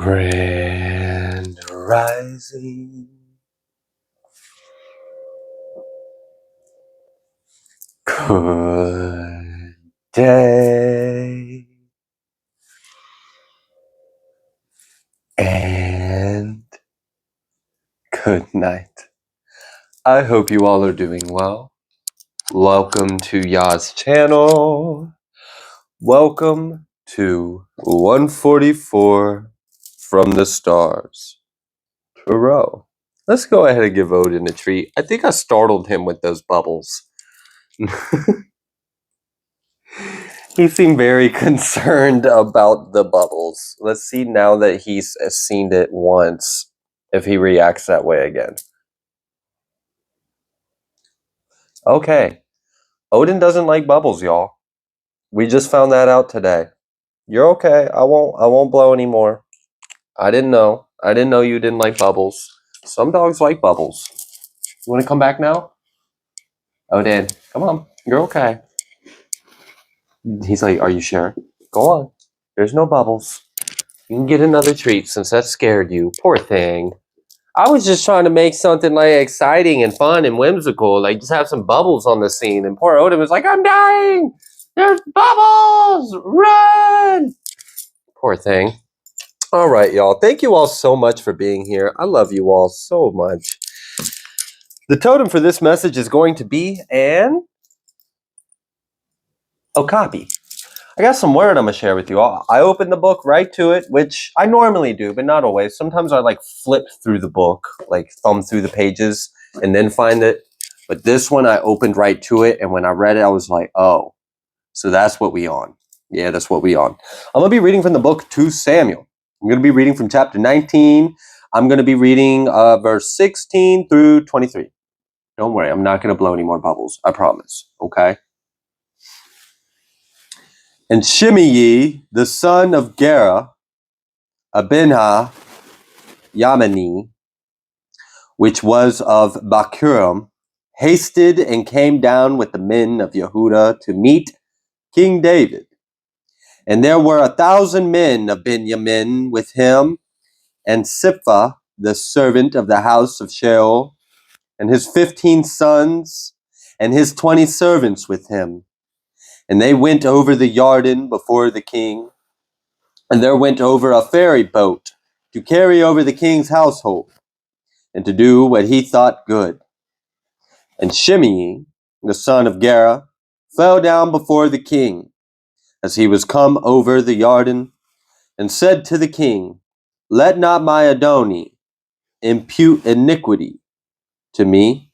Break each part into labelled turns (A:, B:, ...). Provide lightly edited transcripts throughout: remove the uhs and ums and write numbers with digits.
A: Grand Rising. Good day. And good night. I hope you all are doing well. Welcome to Ya's channel. Welcome to 144 from the stars. Hurrah. Let's go ahead and give Odin a treat. I think I startled him with those bubbles. He seemed very concerned about the bubbles. Let's see now that he's seen it once, if he reacts that way again. Okay. Odin doesn't like bubbles, y'all. We just found that out today. You're okay. I won't blow anymore. I didn't know. I didn't know you didn't like bubbles. Some dogs like bubbles. You want to come back now? Odin, come on. You're okay. He's like, are you sure? Go on. There's no bubbles. You can get another treat since that scared you. Poor thing. I was just trying to make something like exciting and fun and whimsical, like just have some bubbles on the scene. And poor Odin was like, I'm dying! There's bubbles! Run! Poor thing. All right, y'all. Thank you all so much for being here. I love you all so much. The totem for this message is going to be an okapi. I got some word I'm going to share with you all. I opened the book right to it, which I normally do, but not always. Sometimes I like flip through the book, like thumb through the pages and then find it. But this one I opened right to it. And when I read it, I was like, oh, so that's what we on. Yeah, that's what we on. I'm going to be reading from the book 2 Samuel. I'm going to be reading from chapter 19. I'm going to be reading verse 16 through 23. Don't worry, I'm not going to blow any more bubbles. I promise. Okay? And Shimei, the son of Gera, Abinah, Yamani, which was of Bakurim, hasted and came down with the men of Yehuda to meet King David. And there were 1,000 men of Benjamin with him, and Sipha, the servant of the house of Sheol, and his 15 sons, and his 20 servants with him. And they went over the Jordan before the king, and there went over a ferry boat to carry over the king's household, and to do what he thought good. And Shimei, the son of Gera, fell down before the king, as he was come over the Jordan, and said to the king, Let not my Adoni impute iniquity to me,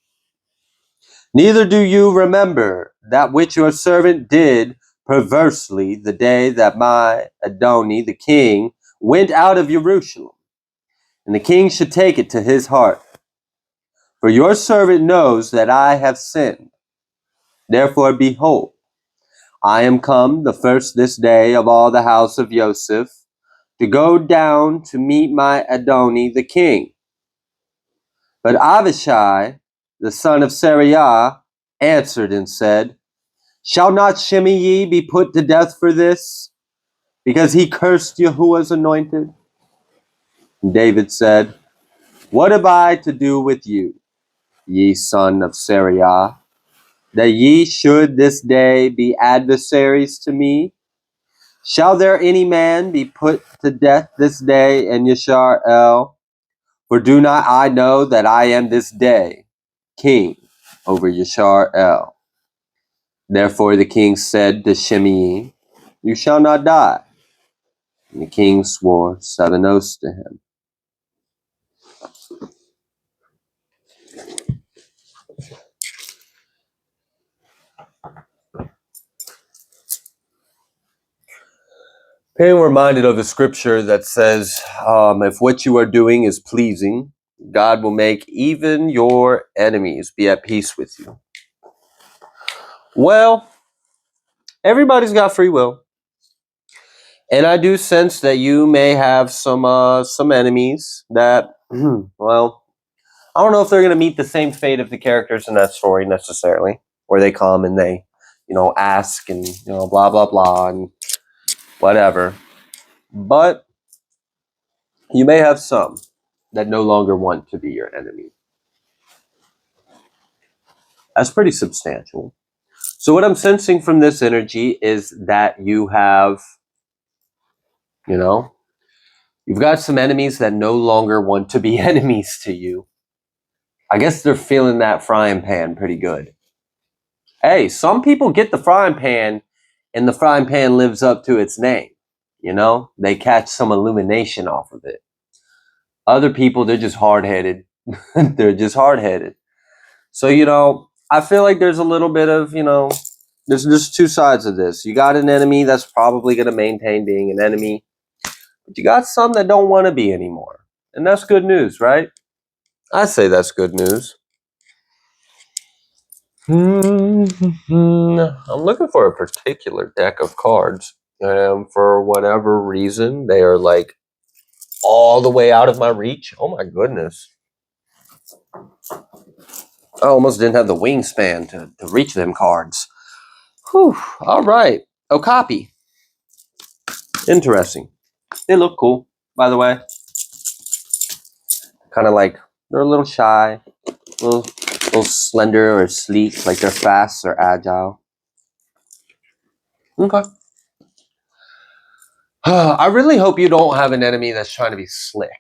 A: neither do you remember that which your servant did perversely the day that my Adoni, the king, went out of Jerusalem, and the king should take it to his heart. For your servant knows that I have sinned. Therefore, behold, I am come the first this day of all the house of Joseph, to go down to meet my Adoni the king. But Abishai, the son of Zeruiah, answered and said, Shall not Shimei be put to death for this, because he cursed Yahuwah's anointed? And David said, What have I to do with you, ye son of Zeruiah, that ye should this day be adversaries to me? Shall there any man be put to death this day in Yashar-el? For do not I know that I am this day king over Yashar-el? Therefore the king said to Shimei, You shall not die. And the king swore 7 oaths to him. Being reminded of the scripture that says, if what you are doing is pleasing, God will make even your enemies be at peace with you. Well, everybody's got free will. And I do sense that you may have some enemies that, well, I don't know if they're going to meet the same fate of the characters in that story necessarily, where they come and they, ask and, blah, blah, blah, and whatever. But You may have some that no longer want to be your enemy. That's pretty substantial. So what I'm sensing from this energy is that you have, you know, you've got some enemies that no longer want to be enemies to you. I guess they're feeling that frying pan pretty good. Hey, some people get the frying pan and the frying pan lives up to its name. You know, they catch some illumination off of it. Other people, they're just hard-headed. They're just hard-headed. So, you know, I feel like there's a little bit of, you know, there's two sides of this. You got an enemy that's probably going to maintain being an enemy, but you got some that don't want to be anymore. And that's good news, right? I say that's good news. I'm looking for a particular deck of cards. And for whatever reason, they are like all the way out of my reach. Oh my goodness. I almost didn't have the wingspan to reach them cards. Whew. All right. Oh, copy. Interesting. They look cool, by the way. Kind of like they're a little shy, a little slender or sleek, like they're fast or agile. Okay. I really hope you don't have an enemy that's trying to be slick.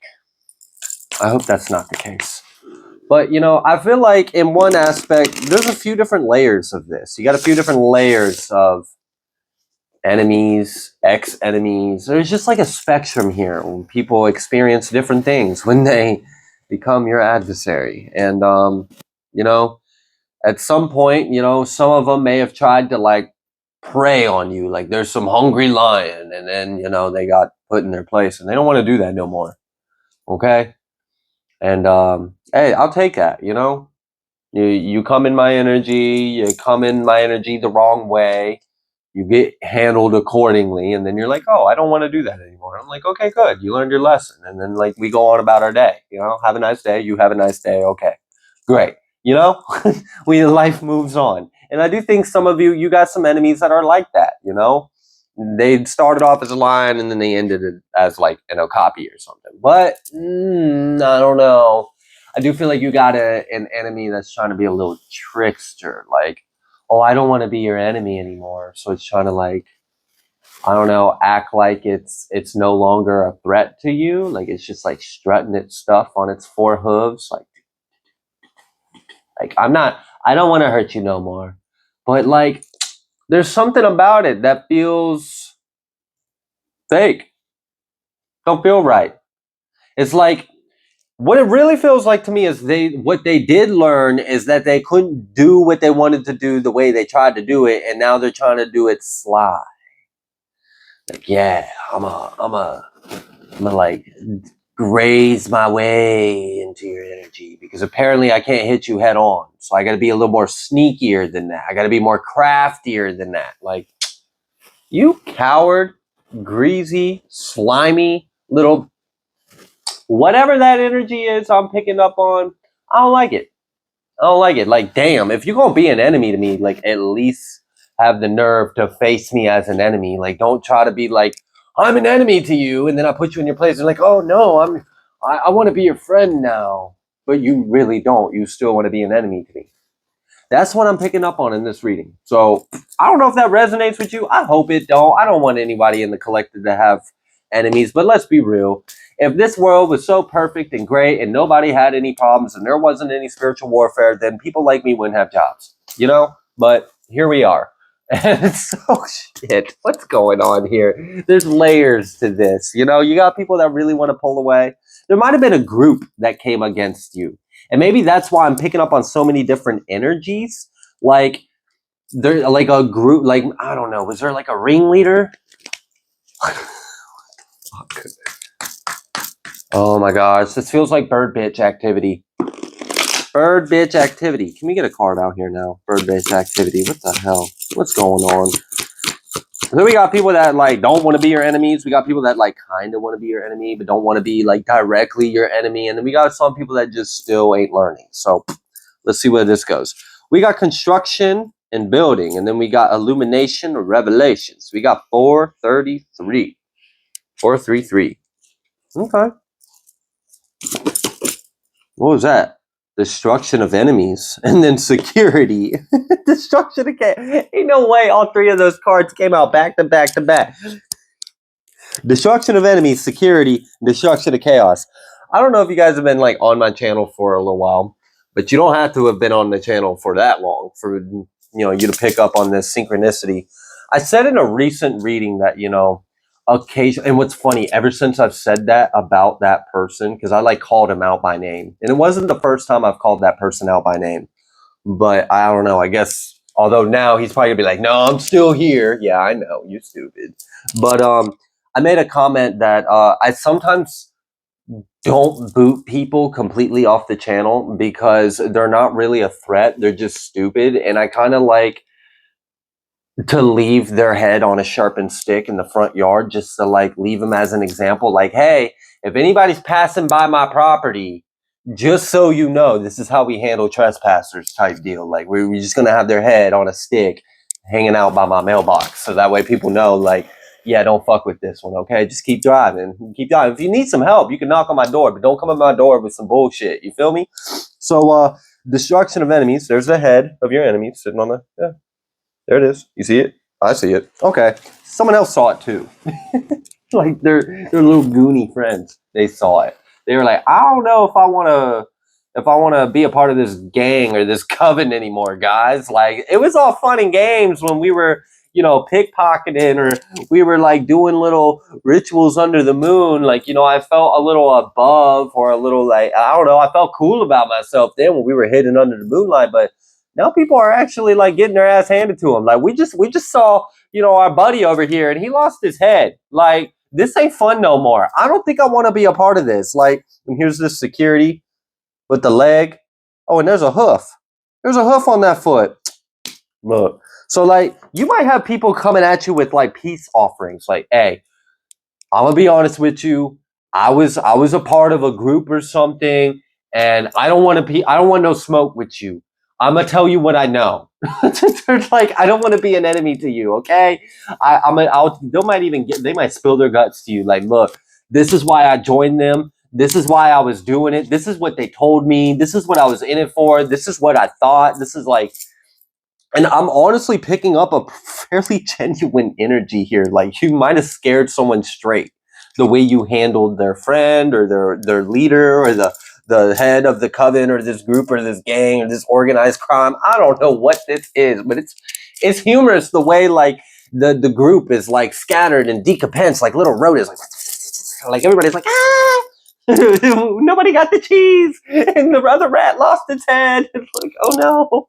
A: I hope that's not the case. But, you know, I feel like in one aspect, there's a few different layers of this. You got a few different layers of enemies, ex-enemies. There's just like a spectrum here when people experience different things when they become your adversary. And, you know, at some point, you know, some of them may have tried to like prey on you. Like there's some hungry lion and then, you know, they got put in their place and they don't want to do that no more. Okay. And, hey, I'll take that, you know, you come in my energy, you come in my energy the wrong way. You get handled accordingly, and then you're like, oh, I don't want to do that anymore. I'm like, okay, good. You learned your lesson. And then like we go on about our day. You know, have a nice day. You have a nice day. Okay, great. You know, life moves on. And I do think some of you got some enemies that are like that, you know. They started off as a lion and then they ended it as like an okapi or something. But I don't know. I do feel like you got an enemy that's trying to be a little trickster, like, oh, I don't want to be your enemy anymore. So it's trying to like, I don't know, act like it's no longer a threat to you. Like it's just like strutting its stuff on its four hooves. Like I don't want to hurt you no more. But like, there's something about it that feels fake. Don't feel right. It's like, what it really feels like to me is what they did learn is that they couldn't do what they wanted to do the way they tried to do it, and now they're trying to do it sly. Like, yeah, I'm a like graze my way into your energy because apparently I can't hit you head on. So I got to be a little more sneakier than that. I got to be more craftier than that. Like, you coward, greasy, slimy little whatever that energy is I'm picking up on. I don't like it. I don't like it. Like, damn, if you're gonna be an enemy to me, like at least have the nerve to face me as an enemy. Like, don't try to be like, I'm an enemy to you, and then I put you in your place and like, oh no, I want to be your friend now. But you really don't. You still want to be an enemy to me. That's what I'm picking up on in this reading. So I don't know if that resonates with you. I hope it don't. I don't want anybody in the collective to have enemies, but let's be real. If this world was so perfect and great and nobody had any problems and there wasn't any spiritual warfare, then people like me wouldn't have jobs, you know? But here we are. And so, shit, what's going on here? There's layers to this. You know, you got people that really want to pull away. There might have been a group that came against you. And maybe that's why I'm picking up on so many different energies. Like, there, like a group, like, I don't know, was there like a ringleader? Oh my gosh, this feels like bird bitch activity. Bird bitch activity. Can we get a card out here now? Bird bitch activity. What the hell? What's going on? Then we got people that like don't want to be your enemies. We got people that like kind of want to be your enemy, but don't want to be like directly your enemy. And then we got some people that just still ain't learning. So let's see where this goes. We got construction and building, and then we got illumination or revelations. We got 433. 433. Okay. What was that? Destruction of enemies. And then security. Destruction of chaos. Ain't no way all three of those cards came out back to back to back. Destruction of enemies, security, destruction of chaos. I don't know if you guys have been like on my channel for a little while, but you don't have to have been on the channel for that long for you to pick up on this synchronicity. I said in a recent reading that occasion, and what's funny, ever since I've said that about that person, because I like called him out by name, and it wasn't the first time I've called that person out by name, but I don't know. I guess although now he's probably gonna be like, "No, I'm still here." Yeah, I know, you stupid, but I made a comment that I sometimes don't boot people completely off the channel because they're not really a threat. They're just stupid. And I kind of like to leave their head on a sharpened stick in the front yard just to like leave them as an example. Like, hey, if anybody's passing by my property, just so you know, this is how we handle trespassers type deal. Like we're just going to have their head on a stick hanging out by my mailbox. So that way people know like, yeah, don't fuck with this one. Okay. Just keep driving. Keep driving. If you need some help, you can knock on my door, but don't come at my door with some bullshit. You feel me? So, destruction of enemies. There's the head of your enemy sitting on yeah. There it is. You see it? I see it. Okay. Someone else saw it too. Like they're little goony friends. They saw it. They were like, I don't know if I want to be a part of this gang or this coven anymore, guys. Like it was all fun and games when we were, pickpocketing or we were like doing little rituals under the moon. Like, I felt a little above or a little like, I don't know. I felt cool about myself then when we were hidden under the moonlight, but now people are actually like getting their ass handed to them. Like we just saw, our buddy over here and he lost his head. Like this ain't fun no more. I don't think I want to be a part of this. Like, and here's this security with the leg. Oh, and there's a hoof. There's a hoof on that foot. Look. So like you might have people coming at you with like peace offerings. Like, hey, I'm gonna be honest with you. I was a part of a group or something, and I don't want no smoke with you. I'm gonna tell you what I know. They're like, I don't want to be an enemy to you, okay? They might spill their guts to you. Like, look, this is why I joined them. This is why I was doing it. This is what they told me. This is what I was in it for. This is what I thought. This is like, and I'm honestly picking up a fairly genuine energy here. Like you might have scared someone straight the way you handled their friend or their leader or the head of the coven or this group or this gang or this organized crime. I don't know what this is, but it's humorous the way like the group is like scattered and decompense like little rodents, like everybody's like ah. Nobody got the cheese, and the other rat lost its head. It's like, oh no.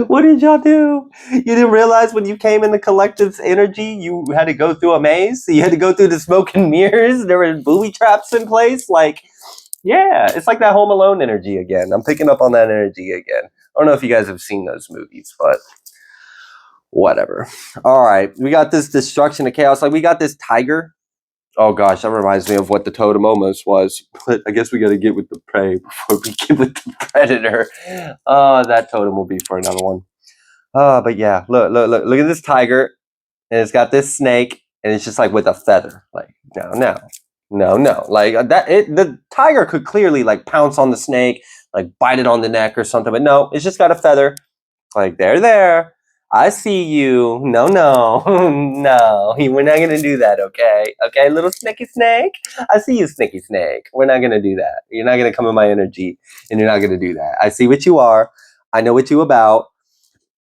A: What did y'all do? You didn't realize when you came in the collective's energy, you had to go through a maze? You had to go through the smoke and mirrors? There were booby traps in place? Like, yeah, it's like that Home Alone energy again. I'm picking up on that energy again. I don't know if you guys have seen those movies, but whatever. All right, we got this destruction of chaos. Like, we got this tiger. Oh gosh, that reminds me of what the totem almost was. But I guess we got to get with the prey before we get with the predator. That totem will be for another one. But yeah, look at this tiger, and it's got this snake, and it's just like with a feather. Like no, like the tiger could clearly like pounce on the snake, like bite it on the neck or something, but no, it's just got a feather. Like there. I see you. No, no, we're not gonna do that. Okay, little sneaky snake. I see you, sneaky snake. We're not gonna do that. You're not gonna come in my energy, and you're not gonna do that. I see what you are. I know what you about.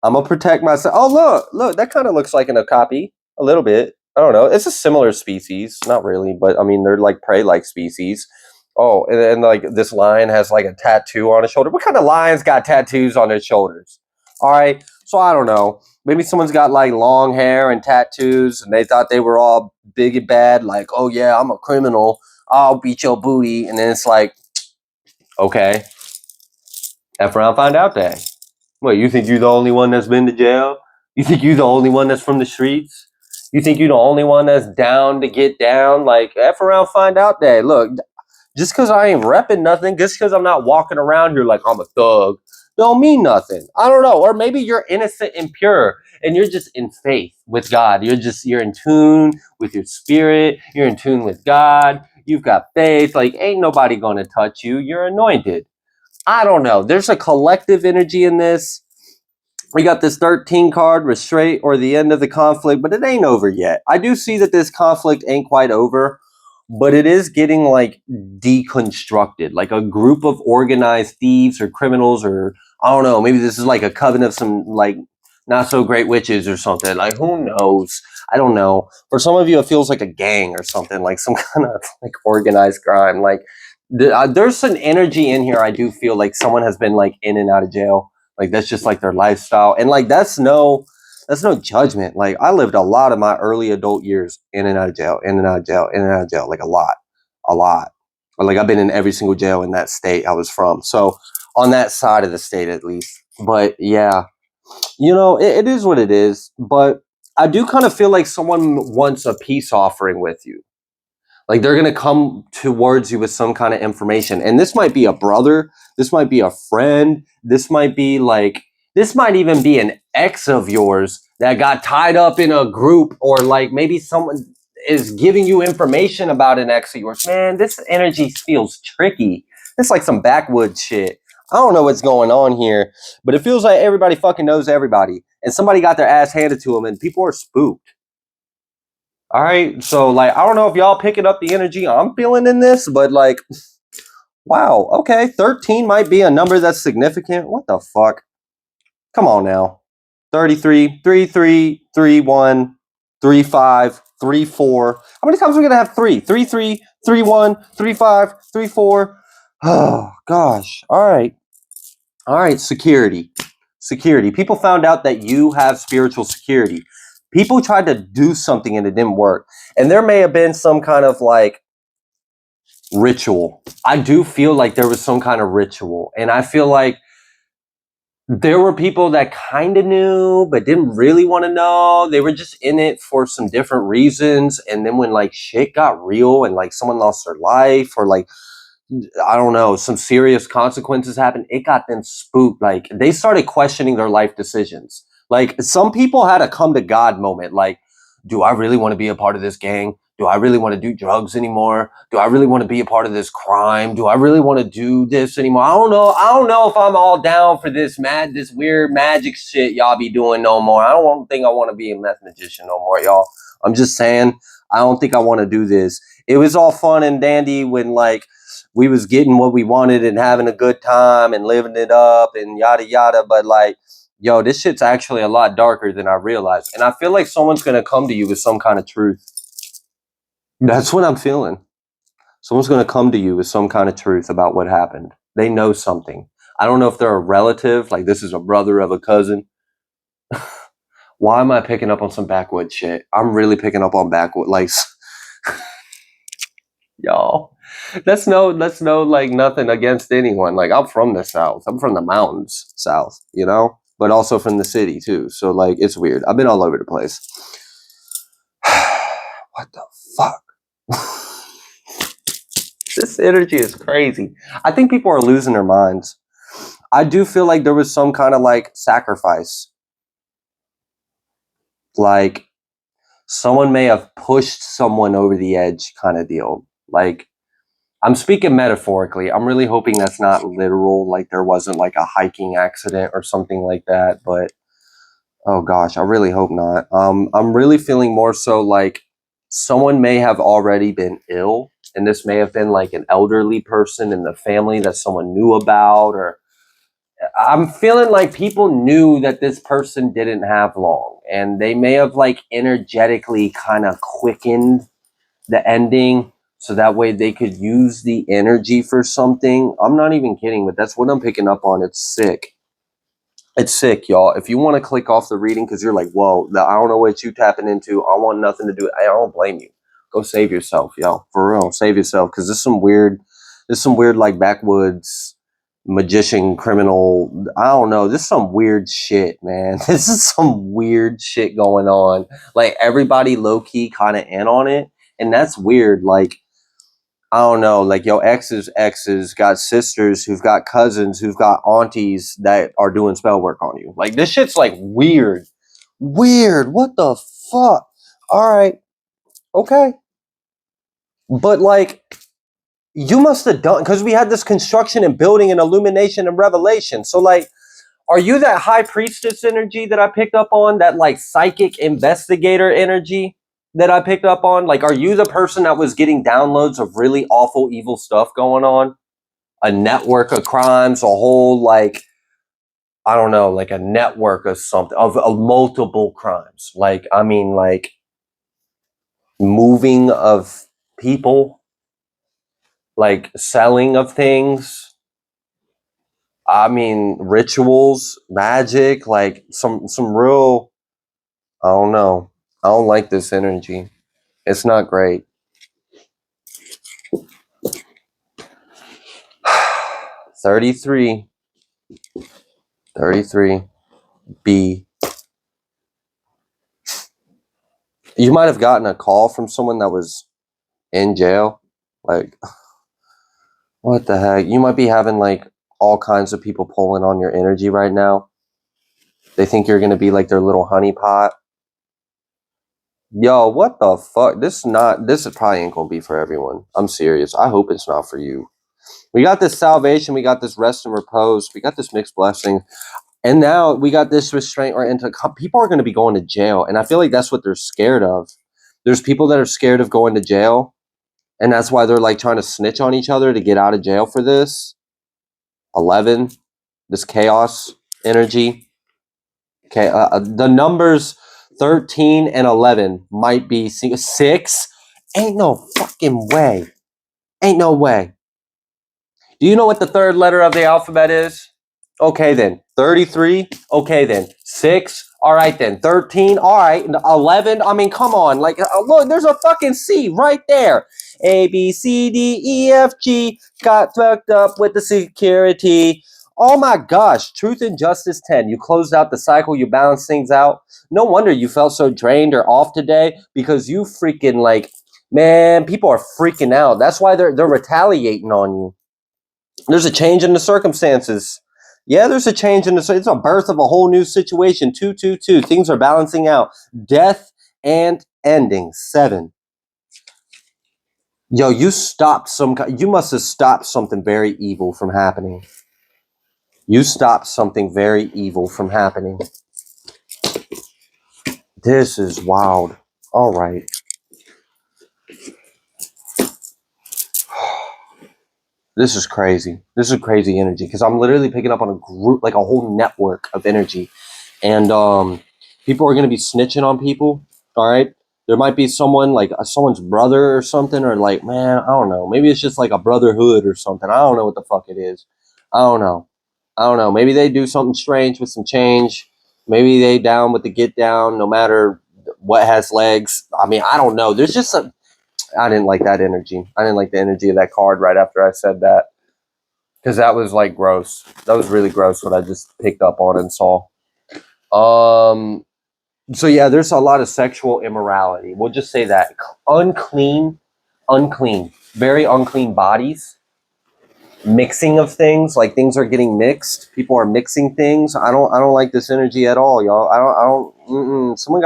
A: I'm gonna protect myself. Oh, look, that kind of looks like an okapi a little bit. I don't know. It's a similar species, not really, but I mean they're like prey-like species. Oh, and like this lion has like a tattoo on his shoulder. What kind of lions got tattoos on their shoulders? All right, so I don't know. Maybe someone's got like long hair and tattoos, and they thought they were all big and bad. Like, oh yeah, I'm a criminal. I'll beat your booty, and then it's like, okay, F around, find out day. What, you think you're the only one that's been to jail? You think you're the only one that's from the streets? You think you're the only one that's down to get down? Like, F around, find out day. Look, just because I ain't repping nothing, just because I'm not walking around here like I'm a thug, don't mean nothing. I don't know. Or maybe you're innocent and pure, and you're just in faith with God. You're in tune with your spirit. You're in tune with God. You've got faith. Like, ain't nobody gonna touch you. You're anointed. I don't know. There's a collective energy in this. We got this 13 card, restraint or the end of the conflict, but it ain't over yet. I do see that this conflict ain't quite over, but it is getting like deconstructed, like a group of organized thieves or criminals, or I don't know, maybe this is like a coven of some like not so great witches or something. Like, who knows? I don't know. For some of you, it feels like a gang or something, like some kind of like organized crime. Like, there's an energy in here. I do feel like someone has been like in and out of jail. Like, that's just like their lifestyle, and like that's no judgment. Like, I lived a lot of my early adult years in and out of jail, in and out of jail, in and out of jail, like a lot. Like, I've been in every single jail in that state I was from. So on that side of the state, at least. But yeah, you know, it is what it is. But I do kind of feel like someone wants a peace offering with you. Like, they're going to come towards you with some kind of information. And this might be a brother. This might be a friend. This might be like, this might even be an ex of yours that got tied up in a group, or like maybe someone is giving you information about an ex of yours. Man, this energy feels tricky. It's like some backwoods shit. I don't know what's going on here, but it feels like everybody fucking knows everybody. And somebody got their ass handed to them, and people are spooked. All right, so like, I don't know if y'all picking up the energy I'm feeling in this, but like, wow, okay, 13 might be a number that's significant. What the fuck? Come on now. 33, 33, 31, 35, 34. How many times are we gonna have 3? 33, 31, 35, 34. Oh gosh. All right, security. Security. People found out that you have spiritual security. People tried to do something and it didn't work. And there may have been some kind of like ritual. I do feel like there was some kind of ritual. And I feel like there were people that kind of knew but didn't really want to know. They were just in it for some different reasons. And then when like shit got real and like someone lost their life, or like, I don't know, some serious consequences happened, it got them spooked. Like, they started questioning their life decisions. Like, some people had a come to God moment. Like, do I really want to be a part of this gang? Do I really want to do drugs anymore? Do I really want to be a part of this crime? Do I really want to do this anymore? I don't know. I don't know if I'm all down for this weird magic shit y'all be doing no more. I don't think I want to be a meth magician no more, y'all. I'm just saying, I don't think I want to do this. It was all fun and dandy when like we was getting what we wanted and having a good time and living it up and yada yada. But like, yo, this shit's actually a lot darker than I realized. And I feel like someone's gonna come to you with some kind of truth. That's what I'm feeling. Someone's gonna come to you with some kind of truth about what happened. They know something. I don't know if they're a relative, like this is a brother of a cousin. Why am I picking up on some backwood shit? I'm really picking up on backwood, like, y'all. That's no like nothing against anyone. Like, I'm from the South. I'm from the mountains South, you know? But also from the city too. So like, it's weird. I've been all over the place. What the fuck? This energy is crazy. I think people are losing their minds. I do feel like there was some kind of like sacrifice. Like, someone may have pushed someone over the edge kind of deal. Like, I'm speaking metaphorically. I'm really hoping that's not literal, like there wasn't like a hiking accident or something like that. But oh gosh, I really hope not. I'm really feeling more so like someone may have already been ill, and this may have been like an elderly person in the family that someone knew about, or I'm feeling like people knew that this person didn't have long, and they may have like energetically kind of quickened the ending so that way they could use the energy for something. I'm not even kidding, but that's what I'm picking up on. It's sick. It's sick, y'all. If you want to click off the reading because you're like, whoa, I don't know what you tapping into. I want nothing to do. I don't blame you. Go save yourself, y'all. For real, save yourself, because there's some weird like backwoods magician criminal. I don't know. This is some weird shit, man. This is some weird shit going on. Like, everybody low key kind of in on it. And that's weird. Like, I don't know, like your exes got sisters who've got cousins who've got aunties that are doing spell work on you. Like, this shit's like weird. Weird. What the fuck? All right. Okay. But like, you must have done, because we had this construction and building and illumination and revelation. So like, are you that high priestess energy that I picked up on? That like psychic investigator energy that I picked up on? Like, are you the person that was getting downloads of really awful, evil stuff going on? A network of crimes, a whole like, I don't know, like a network of something, of multiple crimes. Like, I mean, like moving of people, like selling of things. I mean, rituals, magic, like some real, I don't know. I don't like this energy. It's not great. 33. 33. B. You might have gotten a call from someone that was in jail. Like, what the heck? You might be having like all kinds of people pulling on your energy right now. They think you're gonna be like their little honeypot. Yo, what the fuck? This probably ain't gonna be for everyone. I'm serious. I hope it's not for you. We got this salvation, we got this rest and repose, we got this mixed blessing, and now we got this restraint or into people are gonna be going to jail, and I feel like that's what they're scared of. There's people that are scared of going to jail, and that's why they're like trying to snitch on each other to get out of jail for this. 11, this chaos energy. Okay, the numbers 13 and 11 might be 6. Ain't no fucking way. Ain't no way. Do you know what the third letter of the alphabet is? Okay then. 33. Okay then. 6. All right then. 13. All right. 11. I mean, come on. Like, look, there's a fucking C right there. A, B, C, D, E, F, G. Got fucked up with the security. Oh my gosh. Truth and justice 10. You closed out the cycle. You balanced things out. No wonder you felt so drained or off today, because you freaking like, man, people are freaking out. That's why they're retaliating on you. There's a change in the circumstances. Yeah, there's a change in the. It's a birth of a whole new situation. 222. Things are balancing out. Death and ending. 7. Yo, you stopped you must have stopped something very evil from happening. You stopped something very evil from happening. This is wild. All right. This is crazy. This is crazy energy, because I'm literally picking up on a group, like a whole network of energy. And people are going to be snitching on people. All right, there might be someone like someone's brother or something, or like, man, I don't know, maybe it's just like a brotherhood or something. I don't know what the fuck it is. I don't know. Maybe they do something strange with some change. Maybe they down with the get down, no matter what has legs. I mean, I don't know. There's just some. I didn't like that energy. I didn't like the energy of that card right after I said that, because that was like gross. That was really gross what I just picked up on and saw. So yeah, there's a lot of sexual immorality. We'll just say that. Unclean, very unclean bodies. Mixing of things, like things are getting mixed. People are mixing things. I don't like this energy at all, y'all. Someone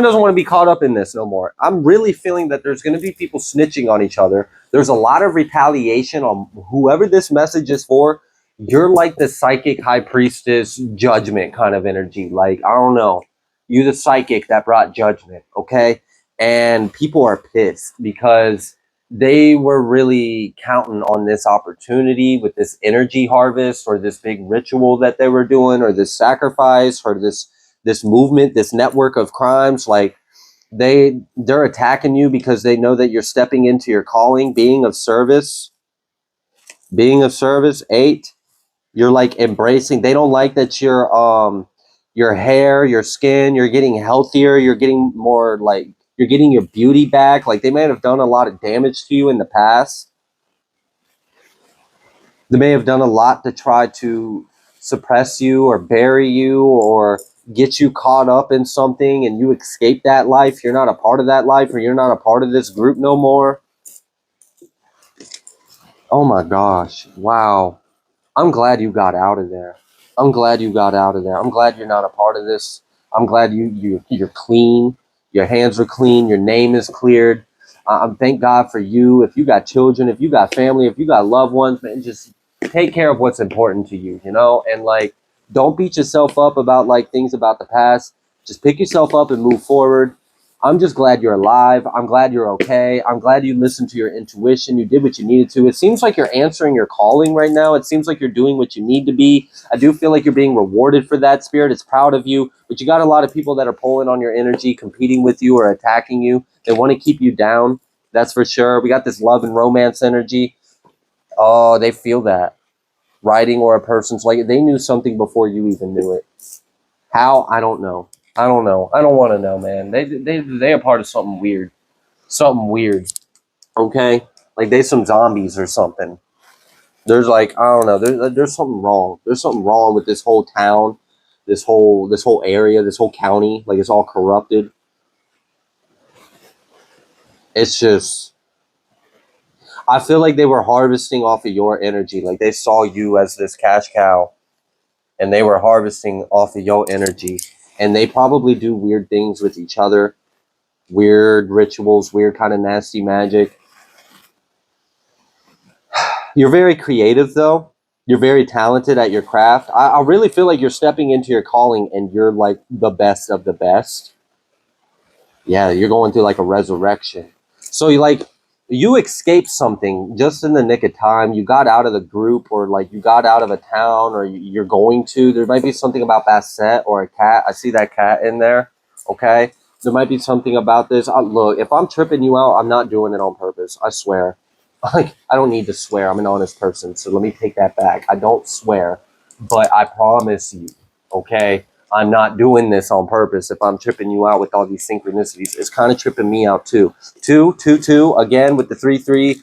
A: doesn't want to be caught up in this no more. I'm really feeling that there's going to be people snitching on each other. There's a lot of retaliation on whoever this message is for. You're like the psychic high priestess judgment kind of energy. Like, I don't know. You the psychic that brought judgment, okay? And people are pissed because they were really counting on this opportunity with this energy harvest, or this big ritual that they were doing, or this sacrifice, or this movement, this network of crimes. Like, they're attacking you because they know that you're stepping into your calling, being of service. 8. You're like embracing. They don't like that your hair, your skin, you're getting healthier, you're getting more like, you're getting your beauty back. Like, they may have done a lot of damage to you in the past. They may have done a lot to try to suppress you or bury you or get you caught up in something, and you escape that life. You're not a part of that life, or you're not a part of this group no more. Oh my gosh. Wow. I'm glad you got out of there. I'm glad you got out of there. I'm glad you're not a part of this. I'm glad you're clean. Your hands are clean. Your name is cleared. I'm thank God for you. If you got children, if you got family, if you got loved ones, man, just take care of what's important to you, you know? And like, don't beat yourself up about like things about the past. Just pick yourself up and move forward. I'm just glad you're alive. I'm glad you're okay. I'm glad you listened to your intuition. You did what you needed to. It seems like you're answering your calling right now. It seems like you're doing what you need to be. I do feel like you're being rewarded for that. Spirit is proud of you, but you got a lot of people that are pulling on your energy, competing with you or attacking you. They want to keep you down. That's for sure. We got this love and romance energy. Oh, they feel that. Writing or a person's like they knew something before you even knew it. How? I don't know. I don't know. I don't want to know, man. They are part of something weird. Something weird. Okay? Like they some zombies or something. There's like I don't know. There's something wrong. There's something wrong with this whole town, this whole area, this whole county. Like it's all corrupted. It's just I feel like they were harvesting off of your energy. Like they saw you as this cash cow and they were harvesting off of your energy. And they probably do weird things with each other, weird rituals, weird kind of nasty magic. You're very creative though. You're very talented at your craft. I really feel like you're stepping into your calling and you're like the best of the best. Yeah, you're going through like a resurrection. So you escaped something just in the nick of time. You got out of the group, or like you got out of a town, or you're going to. There might be something about Bassett or a cat. I see that cat in there. Okay, there might be something about this. Look, if I'm tripping you out, I'm not doing it on purpose. I swear. Like I don't need to swear. I'm an honest person, so let me take that back. I don't swear, but I promise you. Okay, I'm not doing this on purpose. If I'm tripping you out with all these synchronicities, it's kind of tripping me out too. Two, two, two, again with the 3-3.